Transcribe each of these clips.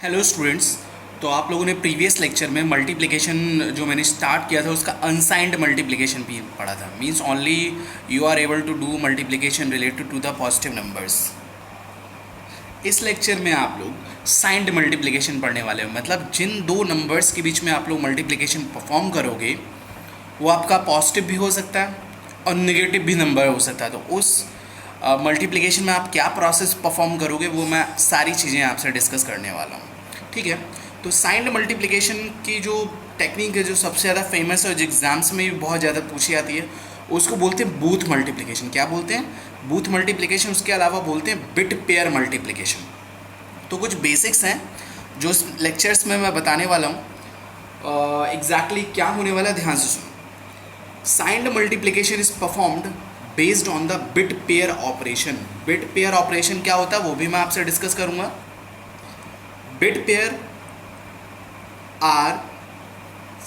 Hello students. तो आप लोगों ने प्रीवियस लेक्चर में मल्टीप्लिकेशन जो मैंने स्टार्ट किया था उसका अनसाइंड मल्टीप्लिकेशन भी पढ़ा था। Means only you are able to do multiplication related to the positive numbers. इस लेक्चर में आप लोग साइंड मल्टीप्लिकेशन पढ़ने वाले हो, मतलब जिन दो नंबर्स के बीच में आप लोग मल्टीप्लिकेशन परफॉर्म करोगे वो आपका पॉजिटिव भी हो सकता है और नेगेटिव भी नंबर हो सकता है। तो उस मल्टीप्लिकेशन में आप क्या प्रोसेस परफॉर्म करोगे वो मैं सारी चीज़ें आपसे डिस्कस करने वाला हूँ। ठीक है। तो साइंड मल्टीप्लिकेशन की जो टेक्निक है जो सबसे ज़्यादा फेमस है और जो एग्ज़ाम्स में भी बहुत ज़्यादा पूछी जाती है उसको बोलते हैं बूथ मल्टीप्लिकेशन। क्या बोलते हैं? Booth multiplication. उसके अलावा बोलते हैं बिट पेयर मल्टीप्लिकेशन। तो कुछ बेसिक्स हैं जो इस लेक्चर्स में मैं बताने वाला हूँ। एग्जैक्टली क्या होने वाला है ध्यान से सुनो। Signed multiplication is performed based on the bit pair operation. Bit pair operation क्या होता है वो भी मैं आपसे डिस्कस करूंगा। Bit pair are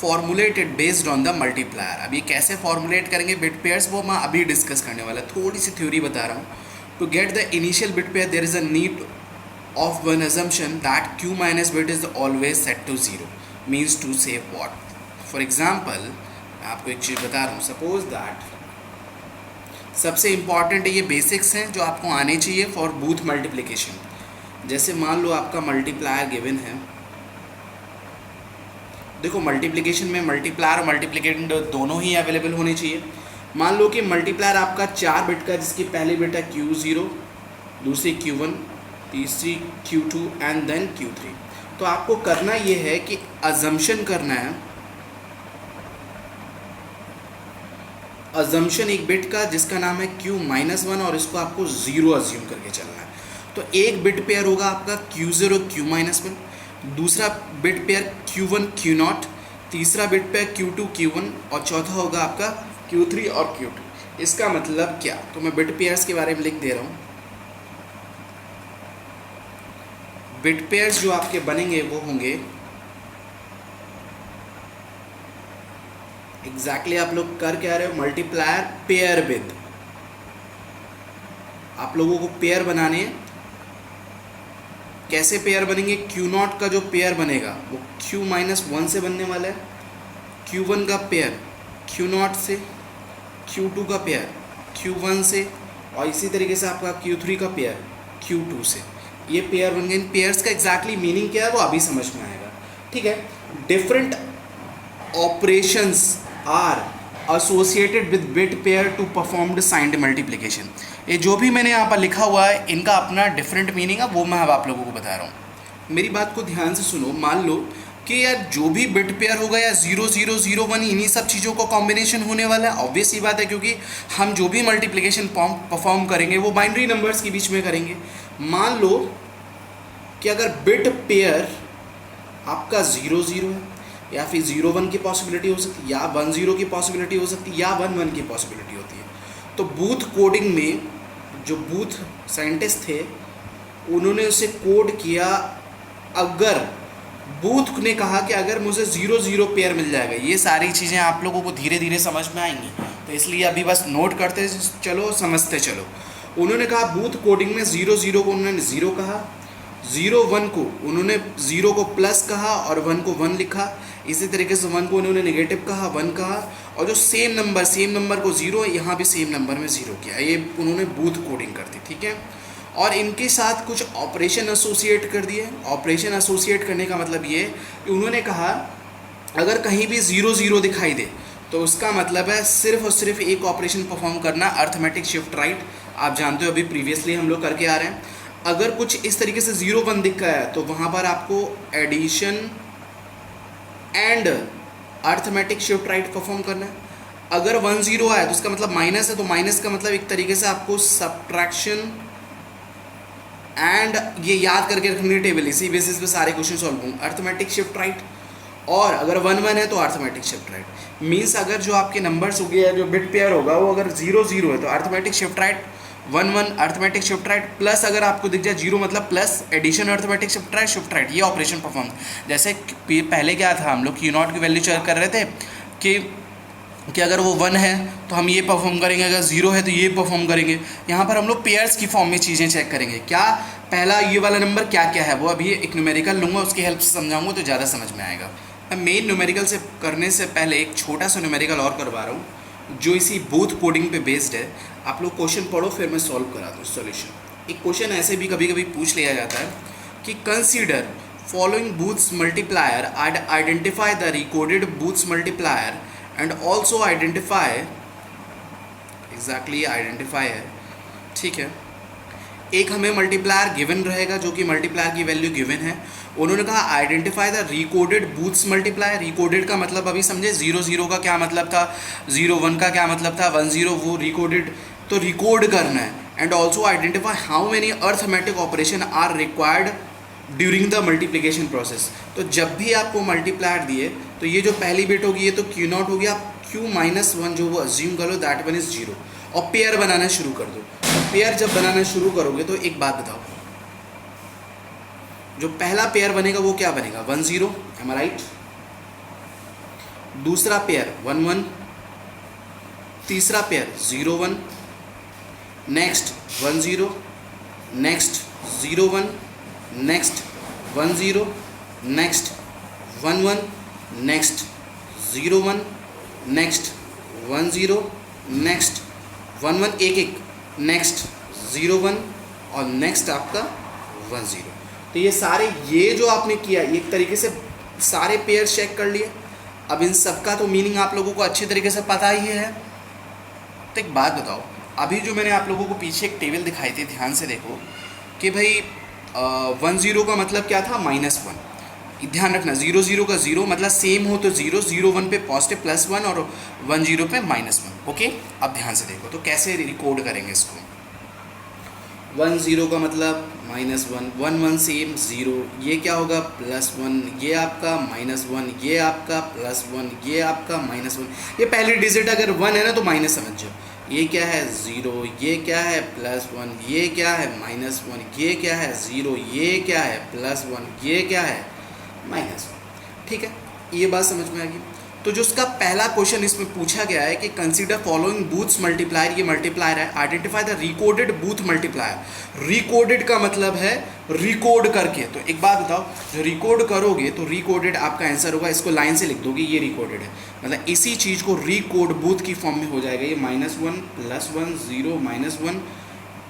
formulated based on the multiplier. अब ये कैसे फॉर्मुलेट करेंगे बिट पेयर्स वो मैं अभी डिस्कस करने वाला, थोड़ी सी थ्योरी बता रहा हूँ। To get the initial bit pair there is a need of one assumption that q minus bit is always set to 0 means to say what. For example मैं आपको एक चीज़ बता रहा हूँ। सपोज दैट सबसे इम्पॉर्टेंट ये बेसिक्स हैं जो आपको आने चाहिए फॉर बूथ मल्टीप्लिकेशन। जैसे मान लो आपका मल्टीप्लायर गिवन है। देखो मल्टीप्लिकेशन में मल्टीप्लायर और मल्टीप्लिकेंड दोनों ही अवेलेबल होने चाहिए। मान लो कि मल्टीप्लायर आपका 4 बिट का जिसकी पहली बिट है Q0, दूसरी Q1, तीसरी Q2 एंड देन Q3। तो आपको करना ये है कि अजम्पशन करना है, अजम्पशन एक बिट का जिसका नाम है Q-1 और इसको आपको 0 अज्यूम करके चलना है। तो एक बिट पेयर होगा आपका Q0 Q-1, दूसरा बिट पेयर Q1 Q0, तीसरा बिट पेयर Q2 Q1 और चौथा होगा आपका Q3 और Q2। इसका मतलब क्या? तो मैं बिट पेयर्स के बारे में लिख दे रहा हूँ। बिट पेयर्स जो आपके बनेंगे वो होंगे एग्जैक्टली आप लोग कर क्या रहे हो, मल्टीप्लायर पेयर विद। आप लोगों को पेयर बनाने हैं। कैसे पेयर बनेंगे? Q0 का जो पेयर बनेगा वो Q-1 से बनने वाला है, Q1 का पेयर Q0 से, Q2 का पेयर Q1 से और इसी तरीके से आपका Q3 का पेयर Q2 से। ये पेयर बन गए। इन पेयर्स का एग्जैक्टली मीनिंग क्या है वो अभी समझ में आएगा। ठीक है। Different operations are associated with bit pair to performed signed multiplication. ये जो भी मैंने यहाँ पर लिखा हुआ है इनका अपना डिफरेंट मीनिंग है, वो मैं अब आप लोगों को बता रहा हूँ। मेरी बात को ध्यान से सुनो। मान लो कि यार जो भी बिट पेयर होगा या 0 0 0 1 इन्हीं सब चीज़ों का कॉम्बिनेशन होने वाला है। ऑब्वियस ही बात है क्योंकि हम जो भी मल्टीप्लिकेशन परफॉर्म करेंगे वो बाइनरी नंबर्स के बीच में करेंगे। मान लो कि अगर बिट पेयर आपका 0 0 है या फिर 0 1 की पॉसिबिलिटी हो सकती है या 1 0 की पॉसिबिलिटी हो सकती है या 1 1 की पॉसिबिलिटी होती है। तो बूथ कोडिंग में जो बूथ साइंटिस्ट थे उन्होंने उसे कोड किया। अगर बूथ ने कहा कि अगर मुझे 0 0 पेयर मिल जाएगा, ये सारी चीज़ें आप लोगों को धीरे धीरे समझ में आएंगी, तो इसलिए अभी बस नोट करते चलो, समझते चलो। उन्होंने कहा बूथ कोडिंग में 0 0 को उन्होंने 0 कहा, 0 1 को उन्होंने 0 को प्लस कहा और 1 को 1 लिखा। इसी तरीके से 1 को उन्होंने नेगेटिव कहा, 1 कहा, और जो सेम नंबर को 0 यहाँ भी सेम नंबर में 0 किया। ये उन्होंने बूथ कोडिंग कर दी। ठीक है। और इनके साथ कुछ ऑपरेशन एसोसिएट कर दिए। ऑपरेशन एसोसिएट करने का मतलब ये कि उन्होंने कहा अगर कहीं भी 0 0 दिखाई दे तो उसका मतलब है सिर्फ और सिर्फ एक ऑपरेशन परफॉर्म करना, अर्थमेटिक शिफ्ट राइट। आप जानते हो अभी प्रीवियसली हम लोग करके आ रहे हैं। अगर कुछ इस तरीके से 0 1 दिख गया है तो वहाँ पर आपको addition and arithmetic shift right perform करना है। अगर 1 0 आया तो उसका मतलब माइनस है, तो माइनस का मतलब एक तरीके से आपको सब्ट्रैक्शन एंड ये याद करके रखनी टेबल, इसी बेसिस पे सारे क्वेश्चन सॉल्व होंगे। Arithmetic shift right. और अगर 1 1 है तो अर्थमेटिक शिफ्ट राइट। मीन्स अगर जो आपके नंबर्स हो गए या जो बिट पेयर होगा वो अगर 0 0 है तो arithmetic shift right, 1 1 arithmetic shift right, plus अगर आपको दिख जाए 0 मतलब plus addition arithmetic shift right, ये ऑपरेशन परफॉर्म। जैसे पहले क्या था, हम लोग Q0 की वैल्यू चेक कर रहे थे कि अगर वो 1 है तो हम ये परफॉर्म करेंगे, अगर 0 है तो ये परफॉर्म करेंगे। यहाँ पर हम लोग पेयर्स की फॉर्म में चीज़ें चेक करेंगे। क्या पहला ये वाला नंबर क्या क्या है वो अभी एक न्यूमेरिकल लूँगा, उसकी हेल्प से समझाऊंगा तो ज़्यादा समझ में आएगा। मैं मेन न्यूमेरिकल से करने से पहले एक छोटा सा न्यूमेरिकल और करवा रहा हूँ जो इसी बूथ कोडिंग पे बेस्ड है। आप लोग क्वेश्चन पढ़ो फिर मैं सॉल्व करा दूँ सॉल्यूशन। एक क्वेश्चन ऐसे भी कभी कभी पूछ लिया जाता है कि consider following booths multiplier, identify the recorded booths multiplier and also identify, exactly identify है, ठीक है। एक हमें मल्टीप्लायर गिवन रहेगा जो कि मल्टीप्लायर की वैल्यू गिवन है। उन्होंने कहा identify the recorded booths multiplier. Recorded का मतलब अभी समझे, 0 का क्या मतलब था, 0 का क्या मतलब था, 1 वो रिकॉर्डेड, तो रिकॉर्ड करना है। And also identify how many arithmetic operation are required during the multiplication process. तो जब भी आपको मल्टीप्लायर दिए तो ये जो पहली बिट होगी ये तो Q0 हो गया, Q-1 जो वो अज्यूम कर लो दैट वन इज 0 और पेयर बनाना शुरू कर दो। पेयर जब बनाना शुरू करोगे तो एक बात बताओ, जो पहला पेयर बनेगा वो क्या बनेगा, 1 0, एम आई राइट। दूसरा पेयर 1 1, तीसरा pair 0 1, next 1 0, next 0 1, next 1 0, next 1 1, next 0 1, next 1 0, next 1 1, एक एक, नेक्स्ट 0 1 और नेक्स्ट आपका 1 0। तो ये सारे, ये जो आपने किया एक तरीके से सारे पेयर चेक कर लिए। अब इन सबका तो मीनिंग आप लोगों को अच्छे तरीके से पता ही है। तो एक बात बताओ, अभी जो मैंने आप लोगों को पीछे एक टेबल दिखाई थी, ध्यान से देखो कि भाई 1 0 का मतलब क्या था, -1। ध्यान रखना 0 0 का 0 मतलब सेम हो तो 0, 0 1 पे पॉजिटिव +1 और 1 0 पे -1। ओके, अब ध्यान से देखो तो कैसे रिकॉर्ड करेंगे इसको। 1 0 का मतलब -1, 1 1 सेम 0, ये क्या होगा +1, ये आपका -1, ये आपका +1, ये आपका -1। ये पहली डिजिट अगर 1 है ना तो माइनस समझ जाओ। ये क्या है 0, ये क्या है +1, ये क्या है -1, ये क्या है 0, ये क्या है +1, ये क्या है -1। ठीक है, ये बात समझ में आ गई। तो जो उसका पहला क्वेश्चन इसमें पूछा गया है कि कंसीडर फॉलोइंग बूथ्स मल्टीप्लायर, ये मल्टीप्लायर है, identify the recorded booth multiplier. Recorded का मतलब है रिकॉर्ड करके। तो एक बात बताओ, जो रिकॉर्ड करोगे तो रिकॉर्डेड आपका आंसर होगा, इसको लाइन से लिख दोगे ये रिकॉर्डेड है, मतलब इसी चीज़ को रिकॉर्ड बूथ की फॉर्म में हो जाएगा। ये -1 +1 0 -1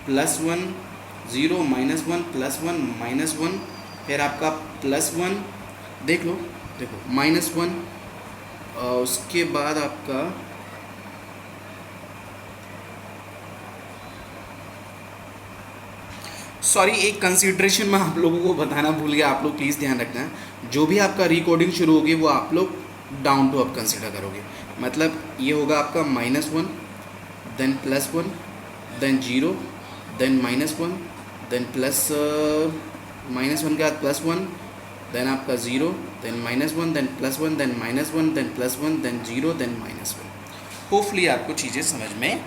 +1 0 -1 +1 -1, फिर आपका +1, देख लो, देखो -1, उसके बाद आपका सॉरी एक कंसीडरेशन मैं आप लोगों को बताना भूल गया, आप लोग प्लीज़ ध्यान रखना है। जो भी आपका रिकॉर्डिंग शुरू होगी वो आप लोग डाउन टू अप कंसीडर करोगे। मतलब ये होगा आपका -1, देन +1, देन 0, देन -1, देन -1 के बाद +1, देन आपका 0, then -1, then +1, then -1, then +1, then 0, then -1। Hopefully आपको चीज़ें समझ में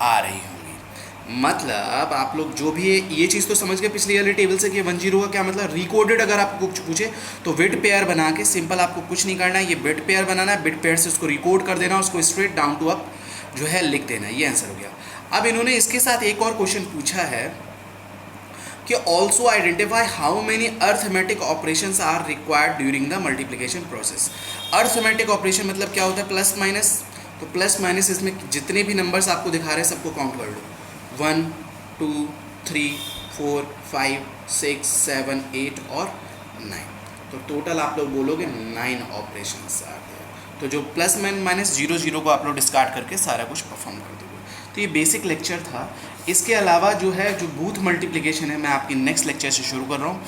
आ रही होंगी। मतलब आप लोग जो भी ये चीज़ तो समझ गए पिछली वाली टेबल से कि 1 0 का क्या मतलब। रिकॉर्डेड अगर आपको कुछ पूछे तो बिट पेयर बना के, सिंपल आपको कुछ नहीं करना है, ये बिट पेयर बनाना है, बिट पेयर से उसको रिकॉर्ड कर देना, उसको स्ट्रेट डाउन टू अप जो है लिख देना। ये आंसर हो गया। अब इन्होंने इसके साथ एक और क्वेश्चन पूछा है कि also identify how many arithmetic operations are required during the multiplication process. Arithmetic operation मतलब क्या होता है, प्लस माइनस। तो प्लस माइनस इसमें जितने भी नंबर्स आपको दिखा रहे हैं सबको काउंट कर लो, 1 2 3 4 5 6 7 8 और 9। तो टोटल आप लोग बोलोगे 9 ऑपरेशंस आर देयर। तो जो प्लस माइनस 0 0 को आप लोग डिस्कार्ड करके सारा कुछ परफॉर्म कर दोगे। तो ये बेसिक लेक्चर था। इसके अलावा जो है जो बूथ मल्टीप्लिकेशन है मैं आपकी नेक्स्ट लेक्चर से शुरू कर रहा हूँ,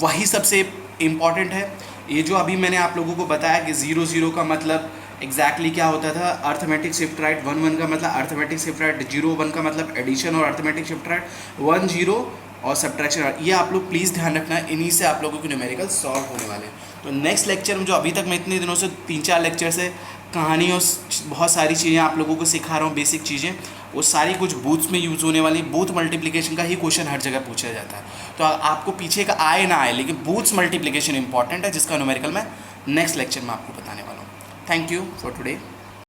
वही सबसे इम्पॉर्टेंट है। ये जो अभी मैंने आप लोगों को बताया कि 0 0 का मतलब एग्जैक्टली क्या होता था, अर्थमेटिक शिफ्ट राइट, 1 1 का मतलब अर्थमेटिक शिफ्ट राइट, 0 1 का मतलब एडिशन और अर्थमेटिक शिफ्ट राइट, 1 0 और सब्ट्रैक्शन। ये आप लोग प्लीज़ ध्यान रखना, इन्हीं से आप लोगों के न्यूमेरिकल सॉल्व होने वाले हैं। तो नेक्स्ट लेक्चर में जो अभी तक मैं इतने दिनों से 3-4 लेक्चर से कहानी और बहुत सारी चीज़ें आप लोगों को सिखा रहा हूँ, बेसिक चीज़ें, वो सारी कुछ बूथ्स में यूज़ होने वाली। बूथ मल्टीप्लिकेशन का ही क्वेश्चन हर जगह पूछा जाता है, तो आपको पीछे का आए ना आए, लेकिन बूथ्स मल्टीप्लिकेशन इंपॉर्टेंट है, जिसका न्यूमेरिकल मैं नेक्स्ट लेक्चर में आपको बताने वाला हूँ। Thank you for today.